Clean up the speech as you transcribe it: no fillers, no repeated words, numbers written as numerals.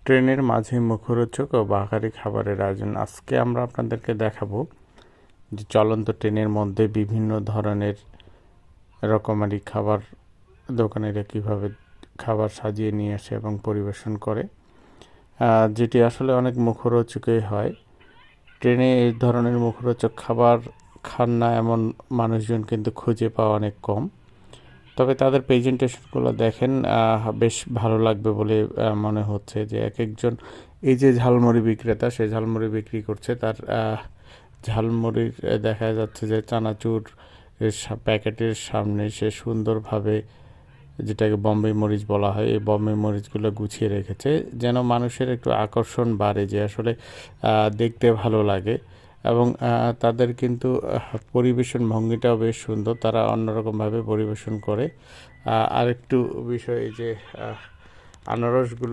ট্রেনের মাঝে মুখরোচক ও বাহারি খাবারের আয়োজন। আজকে আমরা আপনাদেরকে দেখাবো যে চলন্ত ট্রেনের মধ্যে বিভিন্ন ধরনের রকমারি খাবার দোকানিরা কীভাবে খাবার সাজিয়ে নিয়ে আসে এবং পরিবেশন করে, যেটি আসলে অনেক মুখরোচকই হয়। ট্রেনে এই ধরনের মুখরোচক খাবার খান না এমন মানুষজন কিন্তু খুঁজে পাওয়া অনেক কম। তবে তাদের প্রেজেন্টেশনগুলো দেখেন, বেশ ভালো লাগবে বলে মনে হচ্ছে। যে এক একজন, এই যে ঝালমুড়ি বিক্রেতা, সে ঝালমুড়ি বিক্রি করছে, তার ঝালমুড়ির দেখা যাচ্ছে যে চানাচুর প্যাকেটের সামনে সে সুন্দরভাবে, যেটাকে বম্বে মরিচ বলা হয়, এই বম্বে মরিচগুলো গুছিয়ে রেখেছে যেন মানুষের একটু আকর্ষণ বাড়ে, যে আসলে দেখতে ভালো লাগে। এবং তাদের কিন্তু পরিবেশন ভঙ্গিটাও বেশ সুন্দর, তারা অন্যরকমভাবে পরিবেশন করে। আরেকটু বিষয়, যে আনারসগুলো